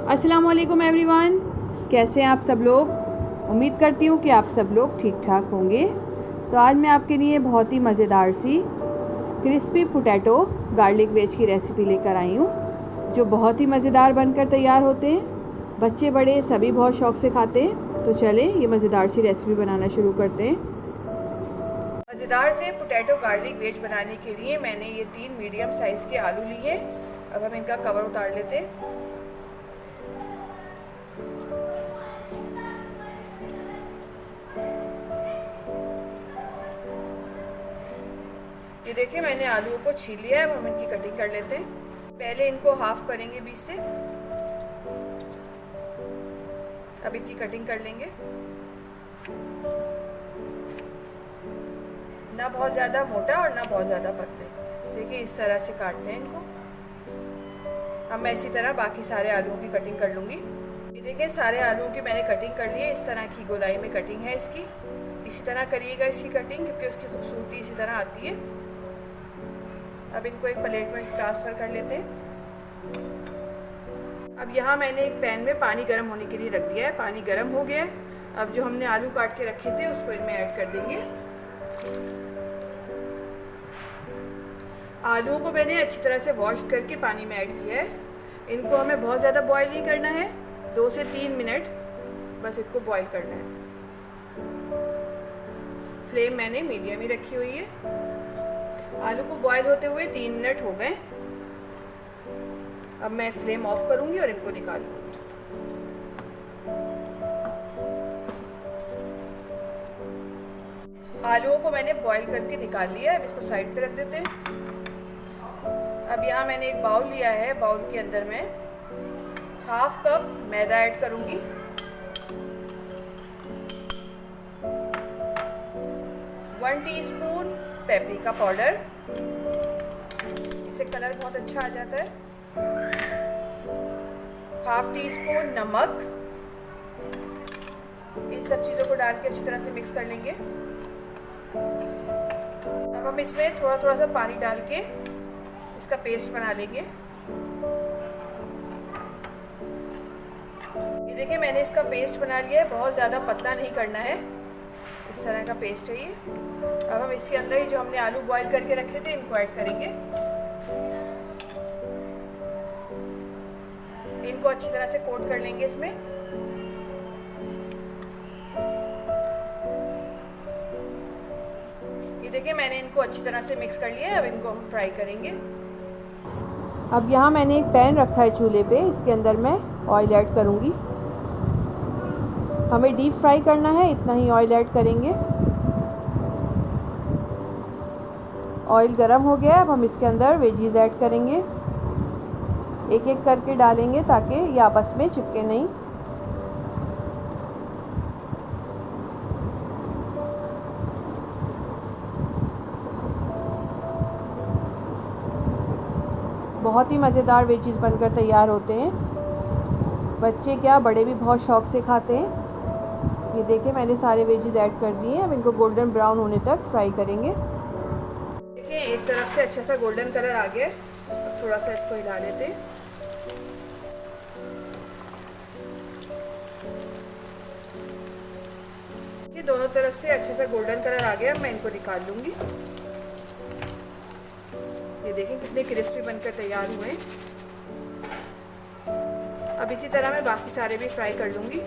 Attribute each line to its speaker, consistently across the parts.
Speaker 1: अस्सलामुअलैकुम एवरीवन, कैसे हैं आप सब लोग। उम्मीद करती हूँ कि आप सब लोग ठीक ठाक होंगे। तो आज मैं आपके लिए बहुत ही मज़ेदार सी क्रिस्पी पोटैटो गार्लिक वेज की रेसिपी लेकर आई हूँ, जो बहुत ही मज़ेदार बनकर तैयार होते हैं। बच्चे बड़े सभी बहुत शौक़ से खाते हैं। तो चलें ये मज़ेदार सी रेसिपी बनाना शुरू करते हैं। मज़ेदार से पोटैटो गार्लिक वेज बनाने के लिए मैंने ये 3 मीडियम साइज़ के आलू लिए। अब हम इनका कवर उतार लेते हैं। ये देखिए मैंने आलूओं को छील लिया है। अब हम इनकी कटिंग कर लेते हैं। पहले इनको हाफ करेंगे बीच से। अब इनकी कटिंग कर लेंगे, ना बहुत ज़्यादा मोटा और ना बहुत ज़्यादा पतले। देखिए इस तरह से काटते हैं इनको। अब मैं इसी तरह बाकी सारे आलूओं की कटिंग कर लूँगी। ये देखिए सारे आलूओं की मैंने कटिंग कर ली है। इस तरह की गोलाई में कटिंग है इसकी। इसी तरह करिएगा इसकी कटिंग, क्योंकि उसकी खूबसूरती इसी तरह आती है। अब इनको एक प्लेट में ट्रांसफ़र कर लेते हैं। अब यहाँ मैंने एक पैन में पानी गर्म होने के लिए रख दिया है। पानी गर्म हो गया है। अब जो हमने आलू काट के रखे थे उसको इनमें ऐड कर देंगे। आलूओं को मैंने अच्छी तरह से वॉश करके पानी में ऐड किया है। इनको हमें बहुत ज़्यादा बॉईल नहीं करना है, 2 से 3 मिनट बस इनको बॉईल करना है। फ्लेम मैंने मीडियम ही रखी हुई है। आलू को बॉईल होते हुए 3 मिनट हो गए। अब मैं फ्लेम ऑफ करूंगी और इनको निकाल लूंगी। आलूओं को मैंने बॉईल करके निकाल लिया है। अब इसको साइड पे रख देते हैं। अब यहाँ मैंने एक बाउल लिया है। बाउल के अंदर मैं हाफ कप मैदा ऐड करूंगी। वन टीस्पून पेपरिका पाउडर, इससे कलर बहुत अच्छा आ जाता है। हाफ टी स्पून नमक। इन सब चीज़ों को डाल के अच्छी तरह से मिक्स कर लेंगे। अब हम इसमें थोड़ा थोड़ा सा पानी डाल के इसका पेस्ट बना लेंगे। ये देखिए मैंने इसका पेस्ट बना लिया है। बहुत ज़्यादा पतला नहीं करना है, इस तरह का पेस्ट है ये। अब हम इसके अंदर ही जो हमने आलू बॉईल करके रखे थे इनको ऐड करेंगे। इनको अच्छी तरह से कोट कर लेंगे इसमें। ये देखिए मैंने इनको अच्छी तरह से मिक्स कर लिया है। अब इनको हम फ्राई करेंगे। अब यहाँ मैंने एक पैन रखा है चूल्हे पे। इसके अंदर मैं ऑयल ऐड करूँगी। हमें डीप फ्राई करना है, इतना ही ऑयल ऐड करेंगे। ऑयल गरम हो गया है। अब हम इसके अंदर वेजीज ऐड करेंगे। एक एक करके डालेंगे ताकि ये आपस में चिपके नहीं। बहुत ही मज़ेदार वेजीज बनकर तैयार होते हैं। बच्चे क्या बड़े भी बहुत शौक़ से खाते हैं। ये देखिए मैंने सारे वेजीज ऐड कर दिए। अब इनको गोल्डन ब्राउन होने तक फ्राई करेंगे। देखिए एक तरफ से अच्छा सा गोल्डन कलर आ गया। अब थोड़ा सा इसको हिला देते हैं। ये दोनों तरफ से अच्छे से गोल्डन कलर आ गया। मैं इनको निकाल लूंगी। ये देखिए कितने क्रिस्पी बनकर तैयार हुए। अब इसी तरह मैं बाकी सारे भी फ्राई कर लूंगी।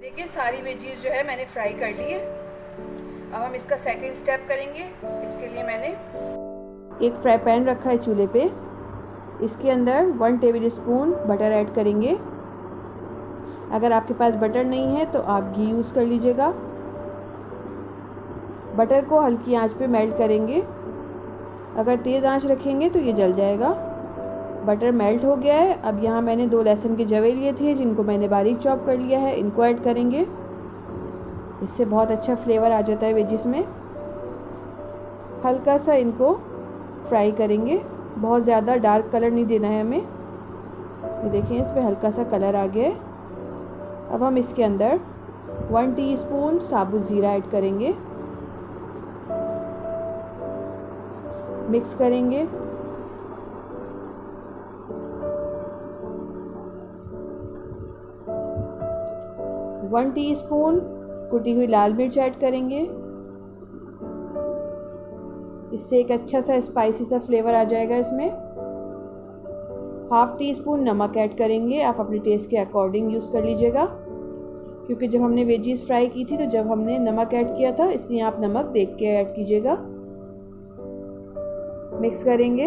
Speaker 1: देखिए सारी वेजीज जो है मैंने फ्राई कर ली है। अब हम इसका सेकंड स्टेप करेंगे। इसके लिए मैंने एक फ्राई पैन रखा है चूल्हे पे। इसके अंदर 1 टेबल स्पून बटर ऐड करेंगे। अगर आपके पास बटर नहीं है तो आप घी यूज़ कर लीजिएगा। बटर को हल्की आंच पे मेल्ट करेंगे। अगर तेज़ आंच रखेंगे तो ये जल जाएगा। बटर मेल्ट हो गया है। अब यहाँ मैंने 2 लहसुन के जवे लिए थे, जिनको मैंने बारीक चॉप कर लिया है। इनको ऐड करेंगे। इससे बहुत अच्छा फ्लेवर आ जाता है वेजिस में। हल्का सा इनको फ्राई करेंगे। बहुत ज़्यादा डार्क कलर नहीं देना है हमें। ये देखिए इस पर हल्का सा कलर आ गया है। अब हम इसके अंदर 1 टीस्पून साबुत ज़ीरा ऐड करेंगे। मिक्स करेंगे। 1 टीस्पून कुटी हुई लाल मिर्च ऐड करेंगे। इससे एक अच्छा सा स्पाइसी सा फ्लेवर आ जाएगा इसमें। हाफ़ टी स्पून नमक ऐड करेंगे, आप अपने टेस्ट के अकॉर्डिंग यूज़ कर लीजिएगा, क्योंकि जब हमने वेजीज फ्राई की थी तो जब हमने नमक ऐड किया था, इसलिए आप नमक देख के ऐड कीजिएगा। मिक्स करेंगे।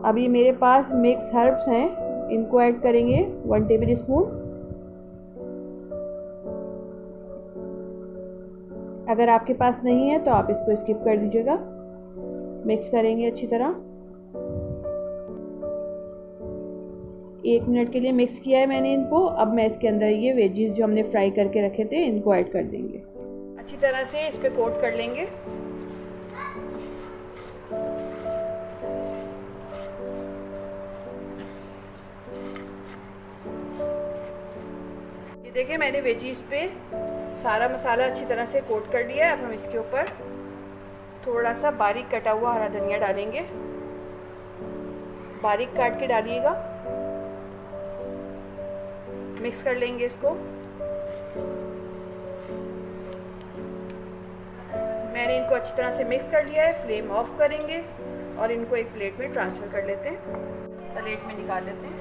Speaker 1: अब ये मेरे पास मिक्स हर्ब्स हैं, इनको ऐड करेंगे 1 टेबल स्पून। अगर आपके पास नहीं है तो आप इसको स्किप कर दीजिएगा। मिक्स करेंगे अच्छी तरह। 1 मिनट के लिए मिक्स किया है मैंने इनको। अब मैं इसके अंदर ये वेजीज जो हमने फ्राई करके रखे थे इनको ऐड कर देंगे। अच्छी तरह से इस पे कोट कर लेंगे। ये देखिए मैंने वेजीज पे सारा मसाला अच्छी तरह से कोट कर लिया है। अब हम इसके ऊपर थोड़ा सा बारीक कटा हुआ हरा धनिया डालेंगे। बारीक काट के डालिएगा। मिक्स कर लेंगे इसको। मैंने इनको अच्छी तरह से मिक्स कर लिया है। फ्लेम ऑफ करेंगे और इनको एक प्लेट में ट्रांसफ़र कर लेते हैं। प्लेट में निकाल लेते हैं।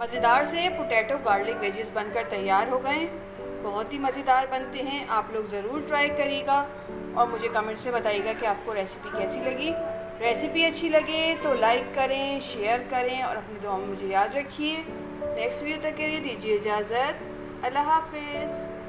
Speaker 1: मज़ेदार से पोटैटो गार्लिक वेजेस बनकर तैयार हो गए। बहुत ही मज़ेदार बनते हैं, आप लोग ज़रूर ट्राई करिएगा और मुझे कमेंट्स में बताइएगा कि आपको रेसिपी कैसी लगी। रेसिपी अच्छी लगे तो लाइक करें, शेयर करें और अपनी दुआ में मुझे याद रखिए। नेक्स्ट वीडियो तक के लिए दीजिए इजाज़त। अल्लाह हाफ़िज़।